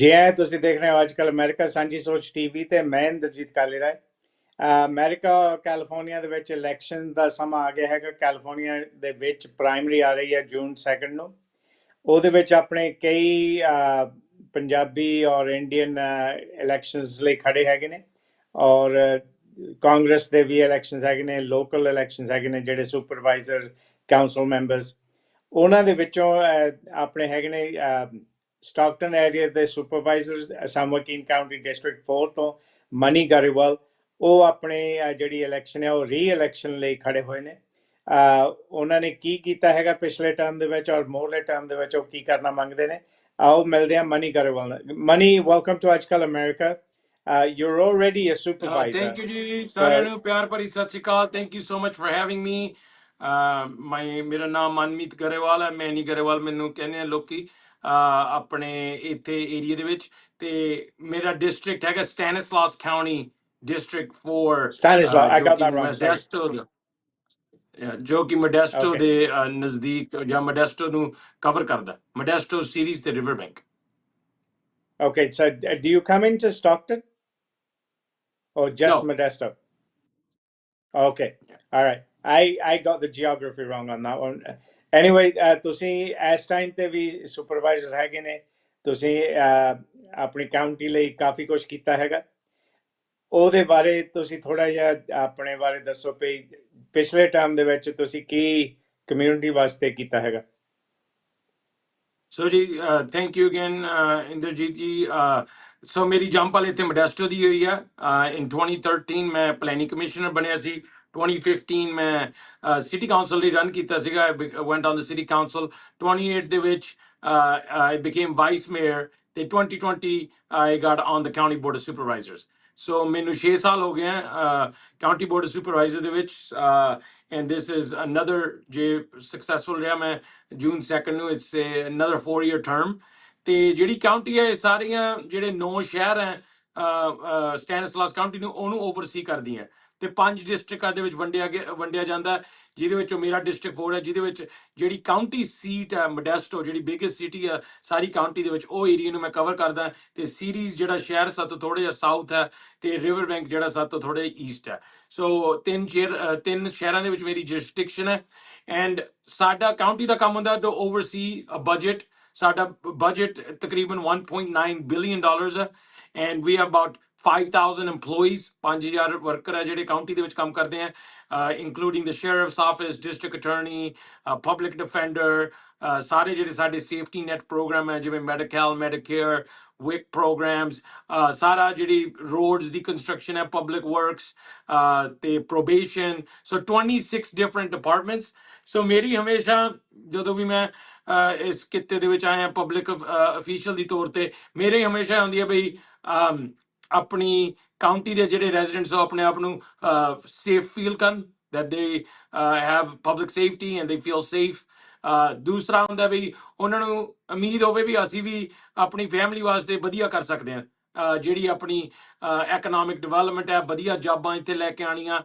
जी आए ਤੁਸੀਂ ਦੇਖ ਰਹੇ ਹੋ ਅੱਜ ਕੱਲ ਅਮਰੀਕਾ ਸਾਂਝੀ ਸੋਚ ਟੀਵੀ ਤੇ ਮੈਂ ਇੰਦਰਜੀਤ ਕਾਲੀਰਾਏ ਅਮਰੀਕਾ ਔਰ ਕੈਲੀਫੋਰਨੀਆ ਦੇ ਵਿੱਚ ਇਲੈਕਸ਼ਨ ਦਾ ਸਮਾਂ ਆ ਗਿਆ ਹੈਗਾ ਕੈਲੀਫੋਰਨੀਆ ਦੇ ਵਿੱਚ ਪ੍ਰਾਇਮਰੀ ਆ ਰਹੀ ਹੈ ਜੂਨ 2 ਨੂੰ ਉਹਦੇ ਵਿੱਚ ਆਪਣੇ ਕਈ ਪੰਜਾਬੀ ਔਰ ਇੰਡੀਅਨ ਇਲੈਕਸ਼ਨਸ ਲਈ ਖੜੇ ਹੈਗੇ ਨੇ ਔਰ ਕਾਂਗਰਸ ਦੇ ਵੀ ਇਲੈਕਸ਼ਨਸ ਹੈਗੇ ਨੇ ਲੋਕਲ ਇਲੈਕਸ਼ਨਸ ਹੈਗੇ ਨੇ ਜਿਹੜੇ ਸੁਪਰਵਾਈਜ਼ਰ ਕਾਉਂਸਲ ਮੈਂਬਰਸ ਉਹਨਾਂ ਦੇ ਵਿੱਚੋਂ ਆਪਣੇ ਹੈਗੇ ਨੇ ਸਟਾਕਟਨ ਏਰੀਆ ਦੇ ਸੁਪਰਵਾਈਜ਼ਰ ਸਾਮੋਕੀਨ ਕਾਉਂਟੀ ਡਿਸਟ੍ਰਿਕਟ 4 ਤੋਂ ਮਨੀ ਗਰੇਵਾਲ ਉਹ ਆਪਣੇ ਜਿਹੜੀ ਇਲੈਕਸ਼ਨ ਹੈ ਉਹ ਰੀ ਇਲੈਕਸ਼ਨ ਲਈ ਖੜੇ ਹੋਏ ਨੇ ਉਹਨਾਂ ਨੇ ਕੀ ਕੀਤਾ ਹੈਗਾ ਪਿਛਲੇ ਟਰਮ ਦੇ ਵਿੱਚ ਔਰ ਮੋਰਲੇ ਟਰਮ ਦੇ ਵਿੱਚ ਉਹ ਕੀ ਕਰਨਾ ਮੰਗਦੇ ਨੇ ਆਓ ਮਿਲਦੇ ਹਾਂ ਮਨੀ ਗਰੇਵਾਲ ਨਾਲ ਮਨੀ ਵੈਲਕਮ ਟੂ ਅੱਜ ਕੱਲ America you're already a supervisor thank you ਜੀ ਸਾਰਿਆਂ ਨੂੰ ਪਿਆਰ ਭਰੀ ਸਤਿ ਸ਼੍ਰੀ ਅਕਾਲ thank you so much for having me ਮੇਰਾ ਨਾਮ ਮਨਮੀਤ ਗਰੇਵਾਲ ਹੈ ਮੈਨੀ ਗਰੇਵਾਲ ਮੈਨੂੰ ਕਹਿੰਦੇ ਆ ਲੋਕੀ ਆਪਣੇ ਇੱਥੇ ਏਰੀਆ ਦੇ ਵਿੱਚ ਤੇ ਮੇਰਾ ਡਿਸਟ੍ਰਿਕਟ ਹੈਗਾ ਸਟੈਨਿਸਲਾਸ County district 4 Stanislaus, I got that wrong, sorry. ਜੋ ਕਿ ਮੋਡੈਸਟੋ ਦੇ ਨਜ਼ਦੀਕ ਜਾਂ ਮੋਡੈਸਟੋ ਨੂੰ ਕਵਰ ਕਰਦਾ ਮੋਡੈਸਟੋ ਸੀਰੀਜ਼ ਤੇ river bank Okay, so do you come into Stockton or just No. Modesto? Okay, all right. I got the geography wrong on that one. Anyway, ਤੁਸੀਂ ਇਸ ਟਾਈਮ ਤੇ ਵੀ supervisor ਹੈਗੇ ਨੇ ਤੁਸੀਂ ਆਪਣੀ ਕਾਉਂਟੀ ਲਈ ਕਾਫੀ ਕੁਝ ਕੀਤਾ ਹੈਗਾ ਉਹਦੇ ਬਾਰੇ ਤੁਸੀਂ ਥੋੜਾ ਜਿਹਾ ਆਪਣੇ ਬਾਰੇ ਦੱਸੋ ਵੀ ਪਿਛਲੇ ਟਰਮ ਦੇ ਵਿੱਚ ਤੁਸੀਂ ਕੀ ਕਮਿਊਨਿਟੀ ਵਾਸਤੇ ਕੀਤਾ ਹੈਗਾ ਸੋ ਜੀ ਥੈਂਕ ਯੂ ਅਗੇਨ ਇੰਦਰਜੀਤ ਜੀ ਸੋ ਮੇਰੀ ਜੰਪ ਵਾਲੇ ਇੱਥੇ ਮੋਡੈਸਟੋ ਦੀ ਹੋਈ ਆ ਇਨ 2013 ਮੈਂ ਪਲੈਨਿੰਗ ਕਮਿਸ਼ਨਰ ਬਣਿਆ ਸੀ 2015 ਮੈਂ ਸਿਟੀ ਕਾਉਂਸਲ ਲਈ ਰਨ ਕੀਤਾ ਸੀਗਾ ਵੈਂਟ ਔਨ ਦ ਸਿਟੀ ਕਾਉਂਸਲ 28 ਦੇ ਵਿੱਚ I became vice mayor ਤੇ 2020 I got on the county board of supervisors ਸੋ ਮੈਨੂੰ 6 ਸਾਲ ਹੋ ਗਏ ਕਾਉਂਟੀ ਬੋਰਡ ਸੁਪਰਵਾਈਜ਼ਰ ਦੇ ਵਿੱਚ and this is another successful ਰਿਹਾ ਮੈਂ ਜੂਨ 2 ਨੂੰ it's another 4-year term ਤੇ ਜਿਹੜੀ ਕਾਉਂਟੀ ਹੈ ਸਾਰੀਆਂ ਜਿਹੜੇ 9 ਸ਼ਹਿਰ ਹੈ ਸਟੈਨਿਸਲਾਸ ਕਾਉਂਟੀ ਨੂੰ ਉਹਨੂੰ ਓਵਰਸੀ ਕਰਦੀਆਂ ਤੇ 5 ਡਿਸਟ੍ਰਿਕਟਾਂ ਦੇ ਵਿੱਚ ਵੰਡਿਆ ਜਾਂਦਾ ਜਿਹਦੇ ਵਿੱਚੋਂ ਮੇਰਾ ਡਿਸਟ੍ਰਿਕਟ 4 ਹੈ ਜਿਹਦੇ ਵਿੱਚ ਜਿਹੜੀ ਕਾਉਂਟੀ ਸੀਟ ਹੈ ਮੋਡੈਸਟੋ ਜਿਹੜੀ ਬਿਗੇਸਟ ਸਿਟੀ ਹੈ ਸਾਰੀ ਕਾਉਂਟੀ ਦੇ ਵਿੱਚ ਉਹ ਏਰੀਆ ਨੂੰ ਮੈਂ ਕਵਰ ਕਰਦਾ ਤੇ ਸੀਰੀਜ਼ ਜਿਹੜਾ ਸ਼ਹਿਰ ਸਭ ਤੋਂ ਥੋੜਾ ਜਿਹਾ ਸਾਊਥ ਹੈ ਤੇ ਰਿਵਰ ਬੈਂਕ ਜਿਹੜਾ ਸਭ ਤੋਂ ਥੋੜਾ ਜਿਹਾ ਈਸਟ ਹੈ ਸੋ ਤਿੰਨ ਸ਼ਹਿਰਾਂ ਦੇ ਵਿੱਚ ਮੇਰੀ ਜੁਰਿਸਡਿਕਸ਼ਨ ਹੈ ਐਂਡ ਸਾਡਾ ਕਾਉਂਟੀ ਦਾ ਕੰਮ ਹੁੰਦਾ ਟੂ ਓਵਰਸੀ ਅ ਬਜਟ ਸਾਡਾ ਬਜਟ ਤਕਰੀਬਨ $1.9 ਬਿਲੀਅਨ ਹੈ and we have about 5,000 employees 5,000 worker ਹੈ ਜਿਹੜੇ ਕਾਉਂਟੀ ਦੇ ਵਿੱਚ ਕੰਮ ਕਰਦੇ ਆ including the sheriff's office district attorney public defender ਸਾਰੇ ਜਿਹੜੇ ਸਾਡੇ safety net program ਹੈ ਜਿਵੇਂ medical medicare WIC programs ਸਾਰਾ ਜਿਹੜੀ roads ਦੀ construction ਹੈ public works ਤੇ probation so 26 different departments so ਮੇਰੀ ਹਮੇਸ਼ਾ ਜਦੋਂ ਵੀ ਮੈਂ ਇਸ ਕਿੱਤੇ ਦੇ ਵਿੱਚ ਆਇਆ ਪਬਲਿਕ ਅਫੀਸ਼ੀਅਲ ਦੀ ਤੌਰ ਤੇ ਮੇਰੇ ਹਮੇਸ਼ਾ ਹੁੰਦੀ ਹੈ ਬਈ ਆਪਣੀ ਕਾਉਂਟੀ ਦੇ ਜਿਹੜੇ ਰੈਜ਼ੀਡੈਂਟਸ ਉਹ ਆਪਣੇ ਆਪ ਨੂੰ ਸੇਫ ਫੀਲ ਕਰਨ that they have public safety and they feel safe ਦੂਸਰਾ ਹੁੰਦਾ ਵੀ ਉਹਨਾਂ ਨੂੰ ਉਮੀਦ ਹੋਵੇ ਵੀ ਅਸੀਂ ਵੀ ਆਪਣੀ ਫੈਮਿਲੀ ਵਾਸਤੇ ਵਧੀਆ ਕਰ ਸਕਦੇ ਹਾਂ ਜਿਹੜੀ ਆਪਣੀ economic development ਹੈ ਵਧੀਆ ਜੌਬਾਂ ਇੱਥੇ ਲੈ ਕੇ ਆਣੀਆਂ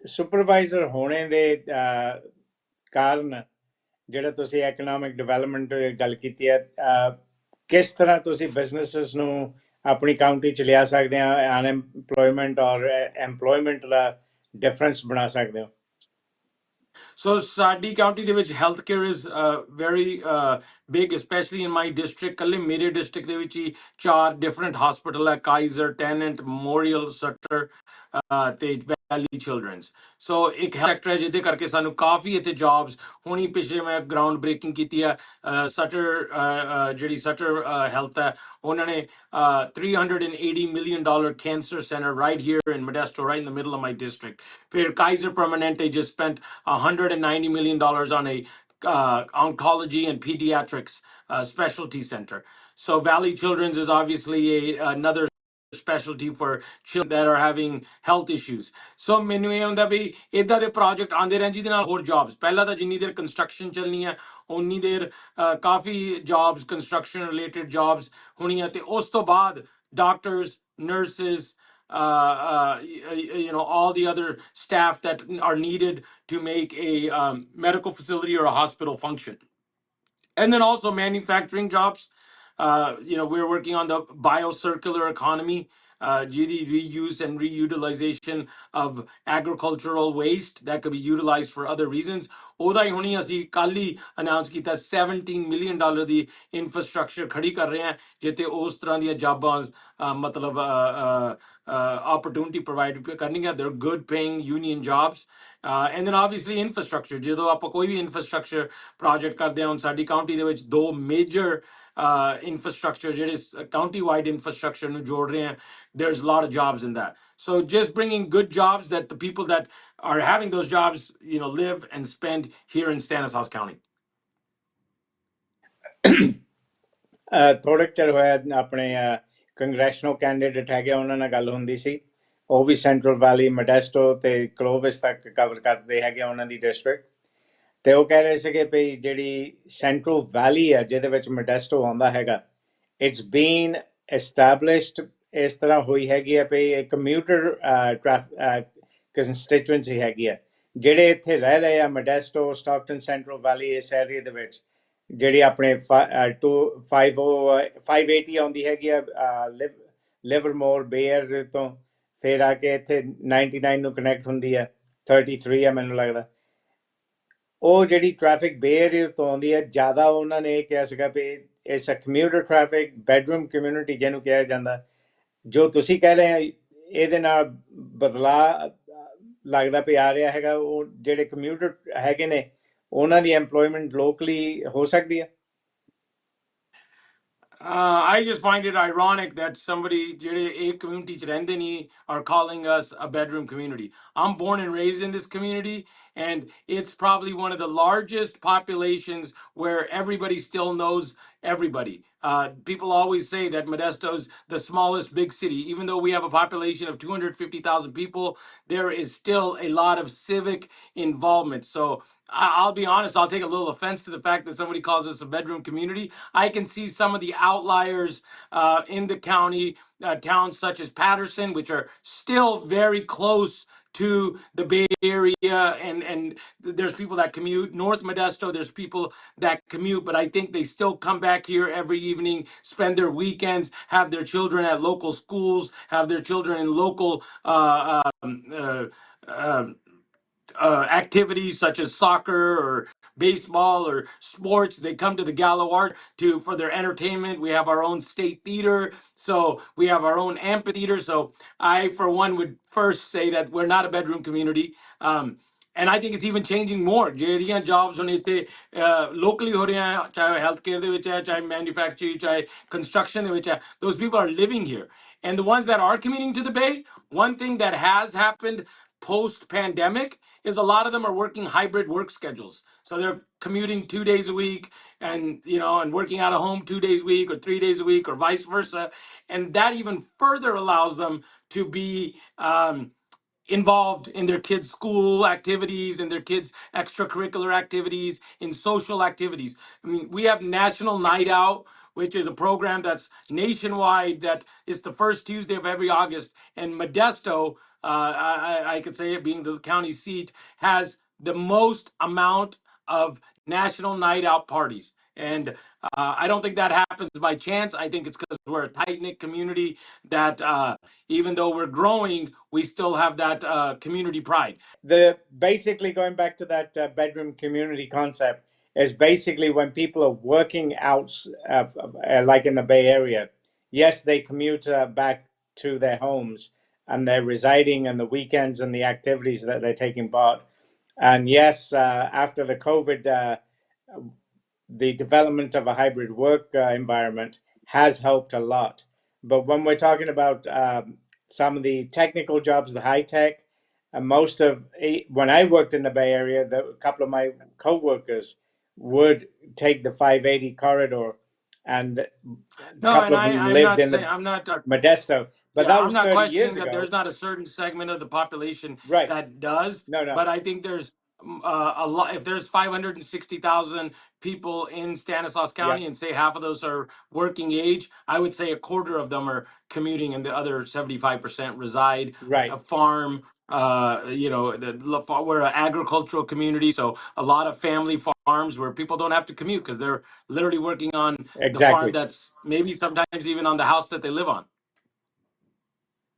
ਸੁਪਰਵਾਈਜ਼ਰ ਹੋਣੇ ਦੇ ਕਾਰਨ ਜਿਹੜਾ ਤੁਸੀਂ economic development ਗੱਲ ਕੀਤੀ ਹੈ ਕਿਸ ਤਰ੍ਹਾਂ ਤੁਸੀਂ ਬਿਜ਼ਨੈਸਸ ਨੂੰ ਆਪਣੀ ਕਾਉਂਟੀ ਚ ਲਿਆ ਸਕਦੇ ਆ ਅਨਐਮਪਲੋਇਮੈਂਟ ਔਰ ਐਮਪਲੋਇਮੈਂਟ ਦਾ ਡਿਫਰੈਂਸ ਬਣਾ ਸਕਦੇ ਹੋ ਸੋ ਸਾਡੀ ਕਾਉਂਟੀ ਦੇ ਵਿੱਚ health care is very big specially in my district ਕੱਲੇ ਮੇਰੇ ਡਿਸਟ੍ਰਿਕਟ ਦੇ ਵਿੱਚ ਹੀ 4 ਡਿਫਰੈਂਟ ਹਸਪੀਟਲ ਹੈ ਕਾਈਜ਼ਰ ਟੈਨੈਂਟ ਮੈਮੋਰੀਅਲ ਸਟਰ ਤੇ ਵੈਲੀ ਚਿਲਡਰਨਸ ਸੋ ਇੱਕ ਸੈਕਟਰ ਹੈ ਜਿਹਦੇ ਕਰਕੇ ਸਾਨੂੰ ਕਾਫੀ ਇੱਥੇ ਜੌਬਸ ਹੁਣੀ ਪਿਛਲੇ ਮੈਂ ਗਰਾਊਂਡ ਬ੍ਰੇਕਿੰਗ ਕੀਤੀ ਹੈ ਸਟਰ ਜਿਹੜੀ ਸਟਰ ਹੈਲਥ ਹੈ ਉਹਨਾਂ ਨੇ $380 million cancer center right here in Modesto, right in the middle of my district. For Kaiser Permanente just spent $190 million on a oncology and pediatrics specialty center. So Valley Children's is obviously another specialty for children that are having health issues. So ਮੈਨੂੰ ਇਹ ਹੁੰਦਾ ਵੀ ਇਦਾਂ ਦੇ project ਆਉਂਦੇ ਰਹਿਣ ਜਿਹਦੇ ਨਾਲ ਹੋਰ ਜੌਬਸ ਪਹਿਲਾਂ ਤਾਂ ਜਿੰਨੀ ਦੇਰ ਕੰਸਟਰਕਸ਼ਨ ਚੱਲਣੀ ਹੈ ਉਨੀ ਦੇਰ ਕਾਫੀ ਜੌਬਸ ਕੰਸਟਰਕਸ਼ਨ ਰਿਲੇਟਡ ਜੌਬਸ ਹੋਣੀਆਂ ਤੇ ਉਸ ਤੋਂ ਬਾਅਦ doctors nurses all the other staff that are needed to make a medical facility or a hospital function. And then also manufacturing jobs. We're working on the biocircular economy, ਜਿਹਦੀ reuse and reutilization of agricultural waste that could be utilized for other reasons. ਉਹਦਾ ਹੀ ਹੁਣੀ ਅਸੀਂ ਕੱਲ ਹੀ announce ਕੀਤਾ $17 million ਦੀ infrastructure ਖੜੀ ਕਰ ਰਹੇ ਹਾਂ, ਜਿੱਥੇ ਉਸ ਤਰ੍ਹਾਂ ਦੀਆਂ ਜਾਬਾਂ ਮਤਲਬ opportunity provide ਕਰਨੀਆਂ. They're good paying union jobs. And then obviously infrastructure. ਜਦੋਂ ਆਪਾਂ ਕੋਈ ਵੀ infrastructure project ਕਰਦੇ ਹਾਂ, ਹੁਣ ਸਾਡੀ ਕਾਉਂਟੀ ਦੇ ਵਿੱਚ ਦੋ major infrastructure ਜਿਹੜੇ county wide infrastructure ਨੂੰ ਜੋੜ ਰਹੇ ਹਾਂ. There's a lot of jobs in that. So just bringing good jobs that the people that are having those jobs, live and spend here in Stanislaus County. ਥੋੜੇ ਚਿਰ ਹੋਇਆ ਆਪਣੇ ਕੰਗਰੈਸ਼ਨਲ candidate ਹੈਗੇ, ਉਹਨਾਂ ਨਾਲ ਗੱਲ ਹੁੰਦੀ ਸੀ. ਉਹ ਵੀ ਸੈਂਟਰਲ ਵੈਲੀ, ਮੋਡੈਸਟੋ ਤੇ ਕਲੋਵਿਸ ਤੱਕ ਕਵਰ ਕਰਦੇ ਹੈਗੇ ਉਹਨਾਂ ਦੀ ਡਿਸਟ੍ਰਿਕਟ. ਤੇ ਉਹ ਕਹਿ ਰਹੇ ਸੀਗੇ ਵੀ ਜਿਹੜੀ ਸੈਂਟਰਲ ਵੈਲੀ ਹੈ ਜਿਹਦੇ ਵਿੱਚ ਮੋਡੈਸਟੋ ਆਉਂਦਾ ਹੈਗਾ, ਇਟਸ ਬੀਨ ਐਸਟੈਬਲਿਸ਼ਡ ਇਸ ਤਰ੍ਹਾਂ ਹੋਈ ਹੈਗੀ ਹੈ ਵੀ ਇਹ ਕੰਮਿਊਟਰ ਕੰਸਟੀਚੁਐਂਸੀ ਹੈਗੀ ਹੈ. ਜਿਹੜੇ ਇੱਥੇ ਰਹਿ ਰਹੇ ਆ ਮੋਡੈਸਟੋ, ਸਟਾਕਟਨ, ਸੈਂਟਰਲ ਵੈਲੀ, ਇਸ ਏਰੀਆ ਦੇ ਵਿੱਚ ਜਿਹੜੀ ਆਪਣੇ 580 ਆਉਂਦੀ ਹੈਗੀ ਆ ਲਿਵਰਮੋਰ ਬੇਅਰ ਤੋਂ, ਫਿਰ ਆ ਕੇ ਇੱਥੇ 99 ਨੂੰ ਕਨੈਕਟ ਹੁੰਦੀ ਹੈ, 33 ਆ ਮੈਨੂੰ ਲੱਗਦਾ. ਉਹ ਜਿਹੜੀ ਟ੍ਰੈਫਿਕ ਬੇ ਏਰੀਆ ਤੋਂ ਆਉਂਦੀ ਹੈ ਜ਼ਿਆਦਾ, ਉਹਨਾਂ ਨੇ ਇਹ ਕਿਹਾ ਸੀਗਾ ਵੀ ਇਸ ਕਮਿਊਟਰ ਟ੍ਰੈਫਿਕ, ਬੈਡਰੂਮ ਕਮਿਊਨਿਟੀ ਜਿਹਨੂੰ ਕਿਹਾ ਜਾਂਦਾ. ਜੋ ਤੁਸੀਂ ਕਹਿ ਰਹੇ ਹੋ ਇਹਦੇ ਨਾਲ ਬਦਲਾਅ ਲੱਗਦਾ ਵੀ ਆ ਰਿਹਾ ਹੈਗਾ. ਉਹ ਜਿਹੜੇ ਕਮਿਊਟਰ ਹੈਗੇ ਨੇ ਉਹਨਾਂ ਦੀ ਐਮਪਲੋਇਮੈਂਟ ਲੋਕਲੀ ਹੋ ਸਕਦੀ ਹੈ. I just find it ironic that somebody ਜਿਹੜੇ ਇਹ community ਚ ਰਹਿੰਦੇ ਨਹੀਂ are calling us a bedroom community. I'm born and raised in this community, and it's probably one of the largest populations where everybody still knows everybody. People always say that Modesto's the smallest big city. Even though we have a population of 250,000 people, there is still a lot of civic involvement. So I'll be honest, I'll take a little offense to the fact that somebody calls us a bedroom community. I can see some of the outliers in the county, towns such as Patterson, which are still very close to the Bay Area, and there's people that commute. North Modesto, there's people that commute, but I think they still come back here every evening, spend their weekends, have their children at local schools, have their children in local activities such as soccer or baseball or sports. They come to the Gallo for their entertainment. We have our own state theater, so we have our own amphitheater. So I, for one, would first say that we're not a bedroom community. And I think it's even changing more. ਜਿਹੜੀਆਂ jobs ਹੁਣ ਇੱਥੇ locally ਹੋ ਰਹੀਆਂ, ਚਾਹੇ healthcare ਦੇ ਵਿੱਚ ਹੈ, ਚਾਹੇ manufacturing, ਚਾਹੇ construction ਦੇ ਵਿੱਚ ਹੈ, those people are living here. And the ones that are commuting to the Bay, one thing that has happened post-pandemic is a lot of them are working hybrid work schedules. So they're commuting 2 days a week and working out of home 2 days a week or 3 days a week or vice versa. And that even further allows them to be involved in their kids' school activities and their kids' extracurricular activities, in social activities. I mean, we have National Night Out, which is a program that's nationwide, that is the first Tuesday of every August. And Modesto, I could say it being the county seat, has the most amount of National Night Out parties. And I don't think that happens by chance. I think it's because we're a tight-knit community that even though we're growing, we still have that community pride. Basically, going back to that bedroom community concept, is basically when people are working out, like in the Bay Area, yes, they commute back to their homes and they're residing on the weekends and the activities that they're taking part. And yes, after the COVID, the development of a hybrid work environment has helped a lot. But when we're talking about some of the technical jobs, the high tech, when I worked in the Bay Area, a couple of my co-workers would take the 580 corridor, and a couple of them lived in Modesto. But that was I'm not 30 years questioning that ago. there's not a certain segment of the population Right. that does. No. But I think there's a lot. If there's 560,000 people in Stanislaus County, Yeah. and say half of those are working age, I would say a quarter of them are commuting, and the other 75% reside, Right. farm, We're an agricultural community, so a lot of family farms where people don't have to commute because they're literally working on the farm Exactly. that's maybe sometimes even on the house that they live on.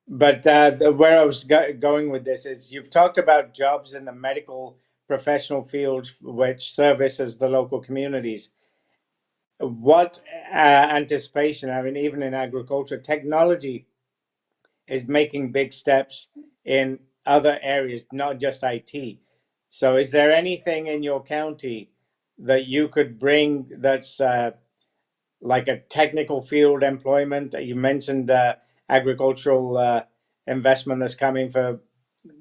But where I was going with this is you've talked about jobs in the medical professional field, which services the local communities. What anticipation? I mean, even in agriculture, technology is making big steps in other areas, not just IT. So, is there anything in your county that you could bring that's like a technical field employment? You mentioned agricultural investment that's coming for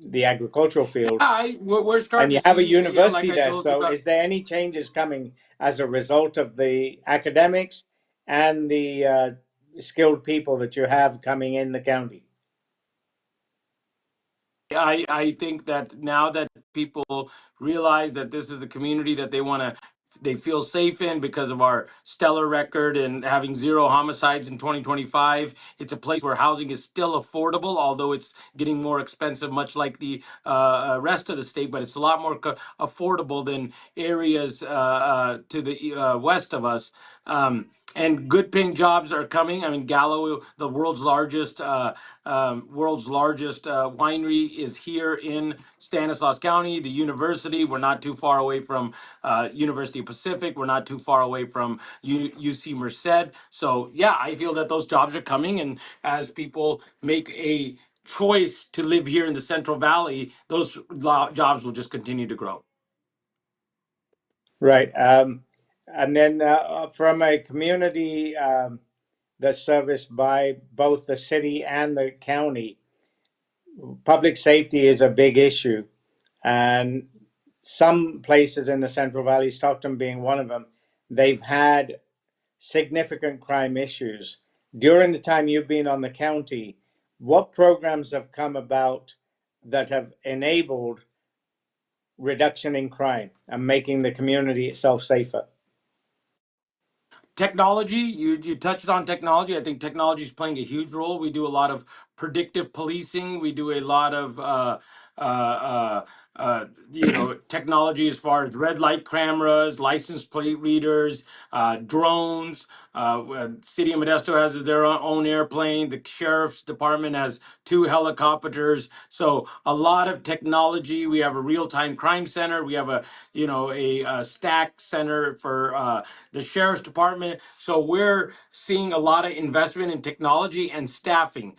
the agricultural Yeah, field, we're and starting you to have a see, like university I there. told you So, about. is there any changes coming as a result of the academics and the skilled people that you have coming in the county? I think that now that people realize that this is a community that they feel safe in because of our stellar record and having zero homicides in 2025. It's a place where housing is still affordable, although it's getting more expensive, much like the rest of the state, but it's a lot more affordable than areas to the west of us. And good paying jobs are coming. I mean, Gallo, the world's largest winery, is here in Stanislaus County. The university, we're not too far away from University of Pacific. We're not too far away from UC Merced. So yeah, I feel that those jobs are coming, and as people make a choice to live here in the Central Valley, those jobs will just continue to grow. Right. And then from a community that's serviced by both the city and the county, public safety is a big issue. And some places in the Central Valley, Stockton being one of them, they've had significant crime issues. During the time you've been on the county, what programs have come about that have enabled reduction in crime and making the community itself safer? Technology, you touched on technology. I think technology is playing a huge role. We do a lot of predictive policing. We do a lot of uh, uh, technology as far as red light cameras, license plate readers, drones. City of Modesto has their own airplane. The sheriff's department has 2 helicopters. So a lot of technology. We have a real-time crime center. We have a stack center for the sheriff's department. So we're seeing a lot of investment in technology and staffing.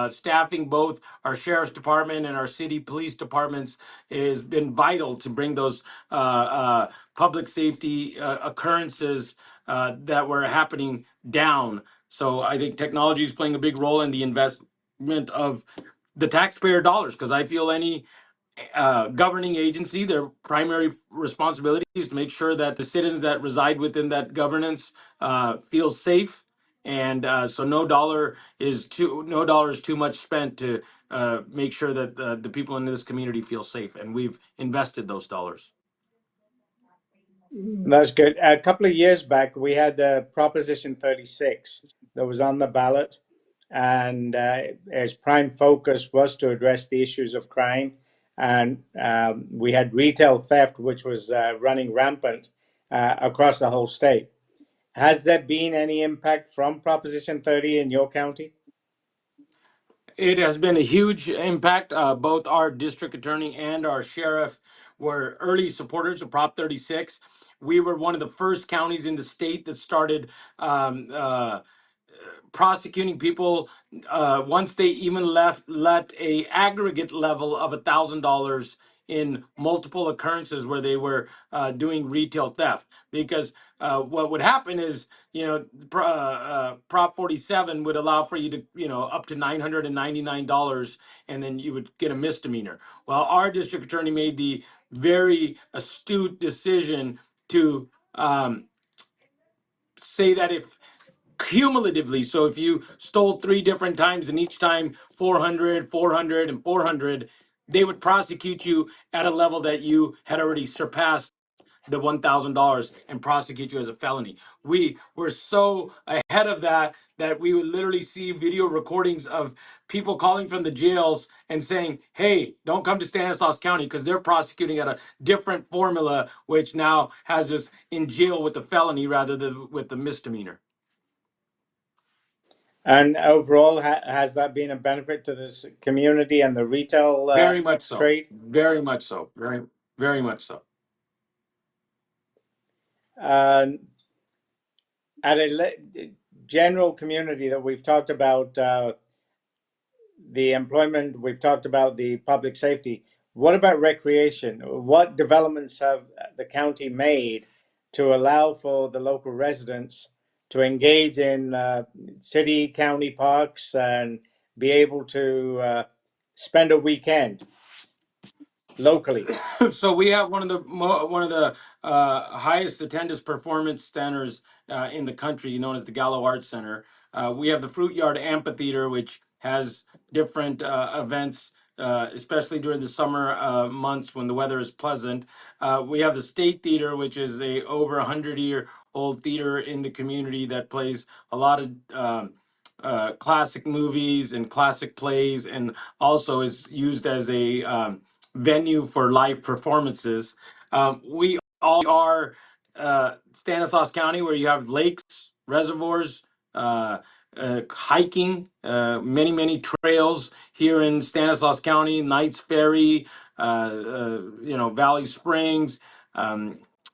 Staffing both our sheriff's department and our city police departments has been vital to bring those public safety occurrences that were happening down. So I think technology is playing a big role in the investment of the taxpayer dollars, because I feel any governing agency, their primary responsibility is to make sure that the citizens that reside within that governance feel safe, and so no dollar is too much spent to make sure that the people in this community feel safe, and we've invested those dollars. That's good. A couple of years back, we had Proposition 36 that was on the ballot, and its prime focus was to address the issues of crime. And we had retail theft, which was running rampant across the whole state. Has there been any impact from Proposition 30 in your county? It has been a huge impact. Both our district attorney and our sheriff were early supporters of Prop 36. We were one of the first counties in the state that started prosecuting people once they even let a aggregate level of $1,000 in multiple occurrences where they were doing retail theft. Because what would happen is, Prop 47 would allow for you to, up to $999, and then you would get a misdemeanor. Well, our district attorney made the very astute decision to say that if cumulatively, so if you stole 3 different times and each time 400, 400, and 400, they would prosecute you at a level that you had already surpassed the $1,000 and prosecute you as a felony. We were so ahead of that that we would literally see video recordings of people calling from the jails and saying, "Hey, don't come to Stanislaus County because they're prosecuting at a different formula, which now has us in jail with the felony rather than with the misdemeanor." And overall, has that been a benefit to this community and the retail Very much so. trade? Very much so. Very much so. At a general community that we've talked about the employment, we've talked about the public safety. What about recreation? What developments have the county made to allow for the local residents to engage in city, county parks and be able to spend a weekend locally? So we have one of the highest attendance performance centers in the country, known as the Gallo Arts Center. We have the Fruit Yard Amphitheater, which has different events, especially during the summer months when the weather is pleasant. We have the State Theater, which is a over 100-year-old theater in the community that plays a lot of classic movies and classic plays, and also is used as a venue for live performances. We all are Stanislaus County, where you have lakes, reservoirs, hiking, many trails here in Stanislaus County, Knights Ferry, Valley Springs.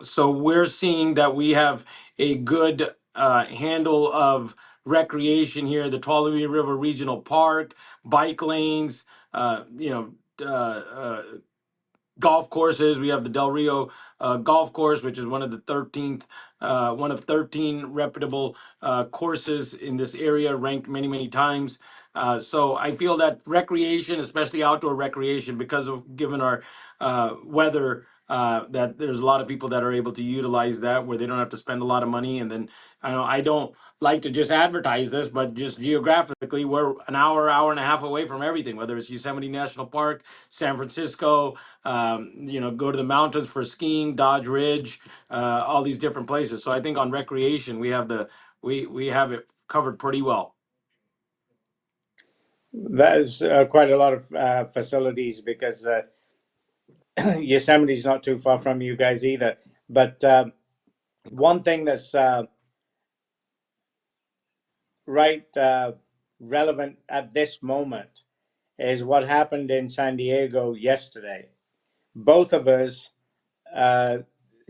So we're seeing that we have a good handle of recreation here. The Tuolumne River Regional Park, bike lanes, golf courses. We have the Del Rio golf course, which is one of the 13th, one of 13 reputable courses in this area, ranked many times. So I feel that recreation, especially outdoor recreation, because of given our weather, that there's a lot of people that are able to utilize that where they don't have to spend a lot of money. And then I don't like to just advertise this, but just geographically, we're an hour and a half away from everything, whether it's Yosemite National Park, San Francisco, go to the mountains for skiing, Dodge Ridge, all these different places. So I think on recreation, we have we have it covered pretty well. That is quite a lot of facilities, because Yosemite's not too far from you guys either. But one thing that's relevant at this moment is what happened in San Diego yesterday. Both of us,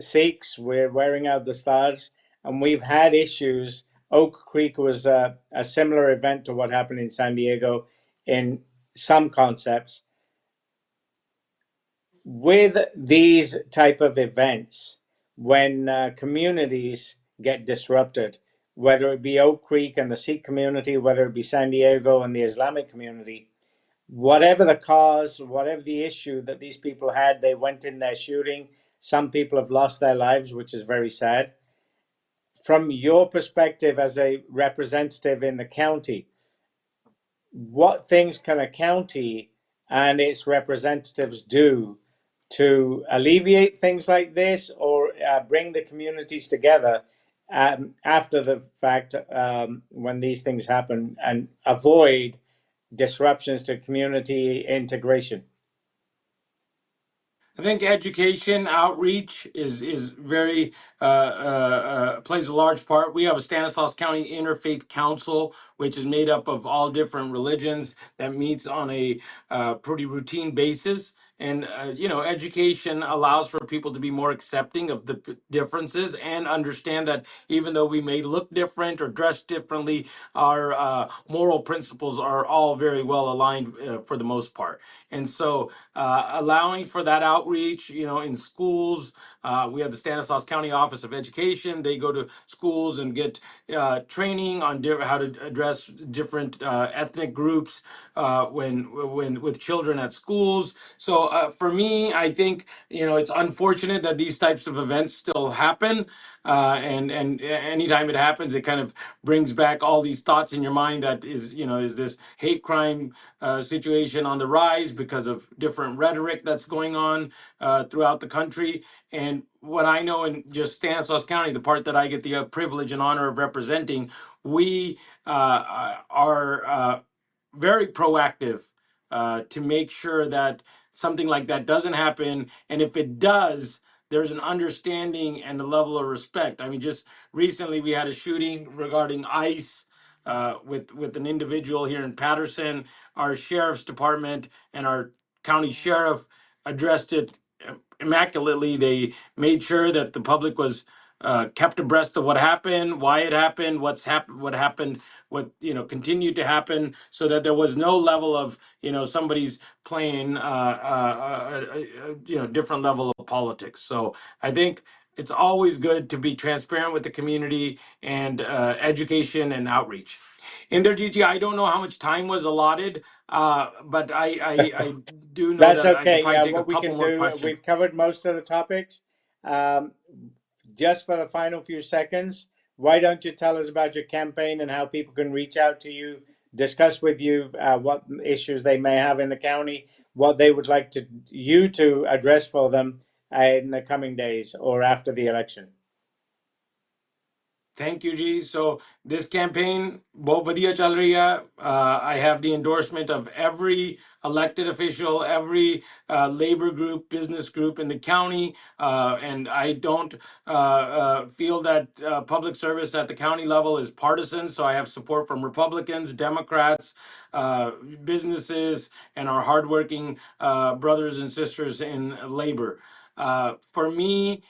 Sikhs, we're wearing out the stars, and we've had issues. Oak Creek was a similar event to what happened in San Diego in some concepts. With these type of events, when communities get disrupted, whether it be Oak Creek and the Sikh community, whether it be San Diego and the Islamic community, whatever the cause, whatever the issue that these people had, they went in there shooting. Some people have lost their lives, which is very sad. From your perspective as a representative in the county, what things can a county and its representatives do to alleviate things like this, or bring the communities together after the fact, when these things happen, and avoid disruptions to community integration? I think education outreach is very plays a large part. We have a Stanislaus County Interfaith Council, which is made up of all different religions that meets on a pretty routine basis. And education allows for people to be more accepting of the differences and understand that even though we may look different or dress differently, our moral principles are all very well aligned for the most part. And so allowing for that outreach, in schools. We have the Stanislaus County Office of Education. They go to schools and get training on how to address different ethnic groups when with children at schools. So for me, I think, it's unfortunate that these types of events still happen. And anytime it happens, it kind of brings back all these thoughts in your mind that is this hate crime situation on the rise because of different rhetoric that's going on throughout the country. And what I know in just Stanislaus County, the part that I get the privilege and honor of representing, we are very proactive to make sure that something like that doesn't happen. And if it does, there's an understanding and a level of respect. I mean, just recently we had a shooting regarding ICE with an individual here in Patterson. Our sheriff's department and our county sheriff addressed it immaculately. They made sure that the public was kept abreast of what happened, why it happened, what happened, what continued to happen, so that there was no level of somebody's playing different level of politics. So I think it's always good to be transparent with the community and education and outreach. Inderjit, I don't know how much time was allotted, but I do know That's that I could okay. probably take a What we couple can more do, questions. we've covered most of the topics. Just for the final few seconds, why don't you tell us about your campaign and how people can reach out to you, discuss with you what issues they may have in the county, what they would like you to address for them in the coming days or after the election. Thank you, G. So this campaign, बहुत बढ़िया चल रही है. I have the endorsement of every elected official, every labor group, business group in the county, and I don't feel that public service at the county level is partisan. So I have support from Republicans, Democrats, businesses, and our hardworking brothers and sisters in labor. For me,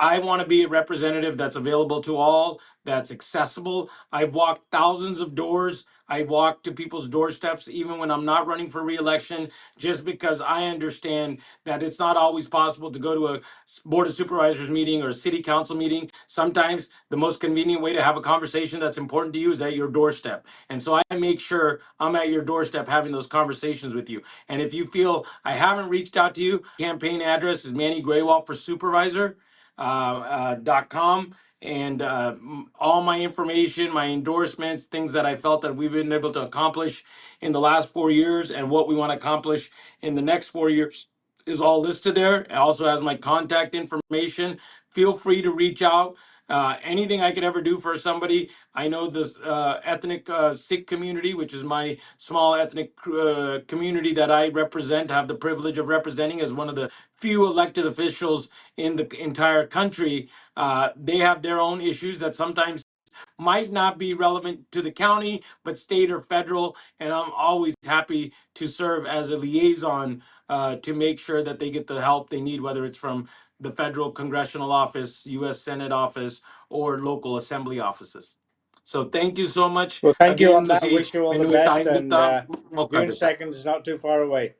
I want to be a representative that's available to all, that's accessible. I've walked thousands of doors. I walk to people's doorsteps, even when I'm not running for reelection, just because I understand that it's not always possible to go to a board of supervisors meeting or a city council meeting. Sometimes the most convenient way to have a conversation that's important to you is at your doorstep. And so I make sure I'm at your doorstep having those conversations with you. And if you feel I haven't reached out to you, campaign address is Manny Grewal for supervisor. .com, and all my information, my endorsements, things that I felt that we've been able to accomplish in the last 4 years and what we want to accomplish in the next 4 years is all listed there. It also has my contact information. Feel free to reach out. Anything I could ever do for somebody. I know this ethnic Sikh community, which is my small ethnic community that I represent, have the privilege of representing as one of the few elected officials in the entire country. They have their own issues that sometimes might not be relevant to the county, but state or federal. And I'm always happy to serve as a liaison to make sure that they get the help they need, whether it's from the federal congressional office, U.S. Senate office, or local assembly offices. So thank you so much. Well, thank you Again, on that. Wish you all the time best. And ਦਿੱਤਾ, ਮੌਕਾ June ਦਿੱਤਾ. 2nd is not too far away.